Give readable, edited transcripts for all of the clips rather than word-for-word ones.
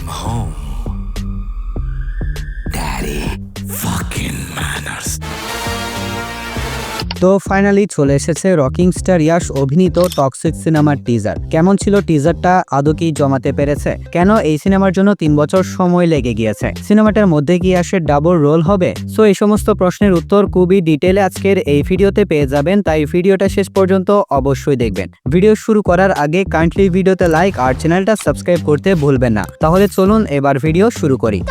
I'm home. Daddy fucking manners. তো finally চলে এসেছে রকিং স্টার ইয়াশ অভিনীত টক্সিক সিনেমার টিজার। কেমন ছিল টিজারটা, আদৌ কি জমাতে পেরেছে? কেন এই সিনেমার জন্য 3 বছর সময় লেগে গিয়েছে? সিনেমাটার মধ্যে কি ইয়াশের ডাবল রোল হবে? সো এই সমস্ত প্রশ্নের উত্তর খুবই ডিটেইলে আজকের এই ভিডিওতে পেয়ে যাবেন, তাই ভিডিওটা শেষ পর্যন্ত অবশ্যই দেখবেন। ভিডিও শুরু করার আগে কাইন্ডলি ভিডিওতে লাইক আর চ্যানেলটা সাবস্ক্রাইব করতে ভুলবেন না। তাহলে চলুন এবার ভিডিও শুরু করি।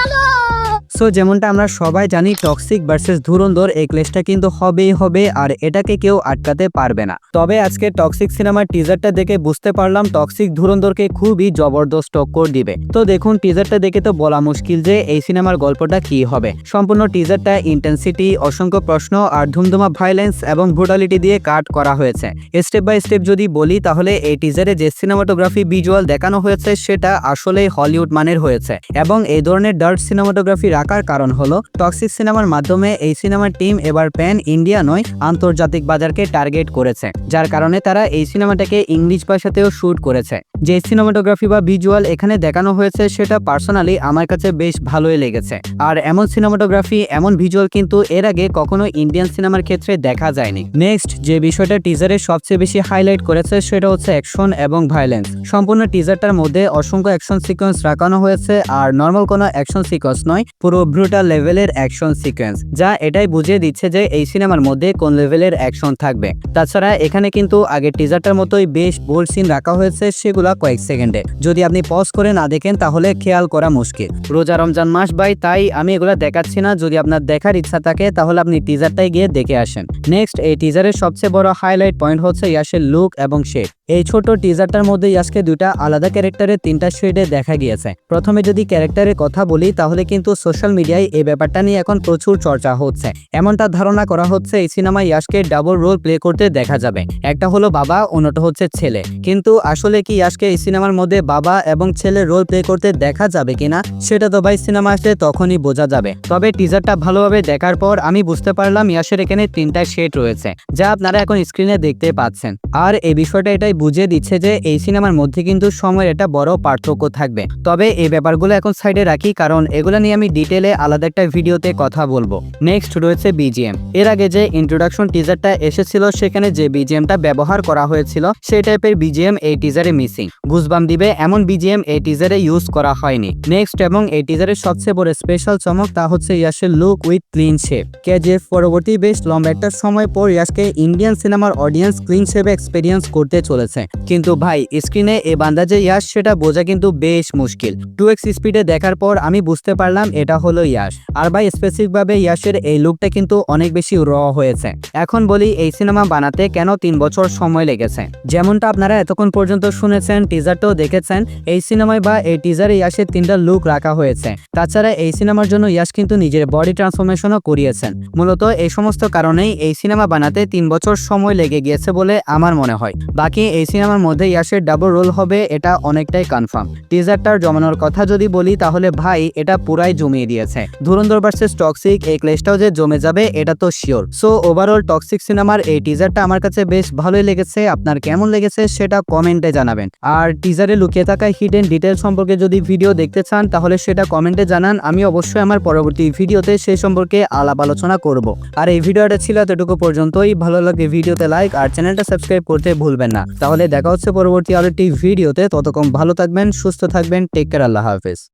সো যেমনটা আমরা সবাই জানি, টক্সিক ভার্সেস ধুরন্ধর এই ক্লেশটা কিন্তু হবেই হবে, আর এটাকে কেউ আটকাতে পারবে না। তবে আজকে টক্সিক সিনেমার টিজারটা দেখে বুঝতে পারলাম টক্সিক ধুরন্ধরকে খুবই জবরদস্ত টক্কর দিবে। তো দেখুন, টিজারটা দেখে তো বলা মুশকিল যে এই সিনেমার গল্পটা কি হবে। সম্পূর্ণ টিজারটা ইন্টেন্সিটি, অসংখ্য প্রশ্ন আর ধুমধুমা ভায়োলেন্স এবং ব্রুটালিটি দিয়ে কাট করা হয়েছে। স্টেপ বাই স্টেপ যদি বলি, তাহলে এই টিজারে যে সিনেমাটোগ্রাফি ভিজুয়াল দেখানো হয়েছে সেটা আসলে হলিউড মানের হয়েছে, এবং এই ধরনের ডার্ক সিনেমাটোগ্রাফি রাখার কারণ হলো টক্সিক সিনেমার মাধ্যমে এই সিনেমার টিম এবার প্যান ইন্ডিয়া নয়, আন্তর্জাতিক বাজারকে টার্গেট করেছে, যার কারণে তারা এই সিনেমাটাকে ইংলিশ ভাষাতেও শুট করেছে। যে সিনেমাটোগ্রাফি বা ভিজুয়াল এখানে দেখানো হয়েছে সেটা পার্সোনালি আমার কাছে বেশ ভালোই লেগেছে। আর এমন সিনেমাটোগ্রাফি, এমন ভিজুয়াল কিন্তু এর আগে কখনো ইন্ডিয়ান সিনেমার ক্ষেত্রে দেখা যায়নি। নেক্সট যে বিষয়টা টিজারে সবচেয়ে বেশি হাইলাইট করেছে সেটা হচ্ছে অ্যাকশন এবং ভায়োলেন্স। সম্পূর্ণ টিজারটার মধ্যে অসংখ্য অ্যাকশন সিকোয়েন্স রাখানো হয়েছে, আর নর্মাল কোনো অ্যাকশন সিকোয়েন্স নয়, পুরো ব্রুটাল লেভেলের অ্যাকশন সিকোয়েন্স, যা এটাই বুঝিয়ে দিচ্ছে যে এই সিনেমার মধ্যে কোন লেভেলের অ্যাকশন থাকবে। তাছাড়া এখানে কিন্তু আগের টিজারটার মতোই বেশ বোল্ড সিন রাখা হয়েছে, সেগুলা কয়েক সেকেন্ডে। যদি আপনি পজ করে না দেখেন তাহলে খেয়াল করা মুশকিল। রোজা রমজান মাস ভাই, তাই আমি এগুলা দেখাচ্ছি না। যদি আপনার দেখার ইচ্ছা থাকে তাহলে আপনি টিজারটাই গিয়ে দেখে আসেন। নেক্সট এই টিজারের সবচেয়ে বড় হাইলাইট পয়েন্ট হচ্ছে ইয়াশের লুক এবং শেড। এই ছোট টিজারটার মধ্যে ইয়াশকে দুইটা আলাদা ক্যারেক্টারের 3টা শেডে দেখা গিয়েছে। প্রথমে যদি ক্যারেক্টারের কথা বলি, তাহলে কিন্তু সোশ্যাল মিডিয়ায় এই ব্যাপারটা নিয়ে এখন প্রচুর চর্চা হচ্ছে। এমনটা ধারণা করা হচ্ছে এই সিনেমায় ইয়াশকে ডাবল রোল প্লে করতে দেখা যাবে। একটা হলো বাবা, অন্যটা হচ্ছে ছেলে। কিন্তু আসলে কি ইয়াশকে এই সিনেমার মধ্যে বাবা এবং ছেলের রোল প্লে করতে দেখা যাবে কিনা, সেটা তো ভাই সিনেমা আসলে তখনই বোঝা যাবে। তবে টিজারটা ভালোভাবে দেখার পর আমি বুঝতে পারলাম ইয়াশের এখানে 3টা শেড রয়েছে, যা আপনারা এখন স্ক্রিনে দেখতে পাচ্ছেন। আর এই বিষয়টা এটাই বুঝিয়ে দিচ্ছে যে এই সিনেমার মধ্যে কিন্তু সময়ের একটা বড় পার্থক্য থাকবে। তবে এই ব্যাপারগুলো এখন সাইডে রাখি, কারণ এগুলো নিয়ে আমি ডিটেলে আলাদা একটা ভিডিওতে কথা বলবো। নেক্সট রয়েছে বিজিএম। এর আগে যে ইন্ট্রোডাকশন টিজারটা এসেছিল সেখানে যে বিজিএমটা ব্যবহার করা হয়েছিল সেই টাইপের বিজিএম এই টিজারে মিসিং। গুজবাম দিবে এমন বিজিএম এই টিজারে ইউজ করা হয়নি। নেক্সট এবং এই টিজারের সবচেয়ে বড় স্পেশাল চমক, তা হচ্ছে ইয়াশের look with clean shape. KGF পরবর্তী বেশ লম্বা একটা সময় পর ইয়াশকে ইন্ডিয়ান সিনেমার অডিয়েন্স ক্লিন শেপে এক্সপেরিয়েন্স করতে চলেছে। কিন্তু ভাই স্ক্রিনে এই বান্দা যে ইয়াশ সেটা বোঝা কিন্তু বেশ মুশকিল। 2x স্পিডে দেখার পর আমি বুঝতে পারলাম এটা হলো ইয়াশ। আর ভাই স্পেসিফিকভাবে ইয়াশের এই লুকটা কিন্তু অনেক বেশি র হয়েছে। এখন বলি এই সিনেমা বানাতে কেন 3 বছর সময় লেগেছে। যেমনটা আপনারা এতক্ষণ পর্যন্ত শুনেছেন, টিজারটাও দেখেছেন, এই সিনেমায় বা এই টিজারে ইয়াশের 3টা লুক রাখা হয়েছে। তাছাড়া এই সিনেমার জন্য ইয়াশ কিন্তু নিজের বডি ট্রান্সফরমেশনও করিয়েছেন। মূলত এই সমস্ত কারণেই এই সিনেমা বানাতে 3 বছর সময় লেগে গিয়েছে বলে আমার মনে হয়। বাকি এই সিনেমার মধ্যে ইয়াশের ডাবল রোল হবে এটা অনেকটাই কনফার্ম। টিজারটার জমানোর কথা যদি বলি, তাহলে ভাই এটা পুরাই জমিয়ে দিয়েছে। ধুরন্ধর ভার্সেস টক্সিক এই ক্লেশটাও যে জমে যাবে এটা তো শিওর। সো ওভারঅল টক্সিক সিনেমার এই টিজারটা আমার কাছে বেশ ভালোই লেগেছে। আপনার কেমন লেগেছে সেটা কমেন্টে জানাবেন। আর টিজারে লুকিয়ে থাকা হিডেন ডিটেল সম্পর্কে যদি ভিডিও দেখতে চান তাহলে সেটা কমেন্টে জানান। আমি অবশ্যই আমার পরবর্তী ভিডিওতে সেই সম্পর্কে আলাপ আলোচনা করব। আর এই ভিডিওটা ছিল এতটুকু পর্যন্তই। ভালো লাগে ভিডিওতে লাইক আর চ্যানেলটা সাবস্ক্রাইব করতে ভুলবেন না। তাহলে দেখা হচ্ছে পরবর্তী আরেকটি ভিডিওতে। ততক্ষণ ভালো থাকবেন, সুস্থ থাকবেন। টেক কেয়ার, আল্লাহ হাফেজ।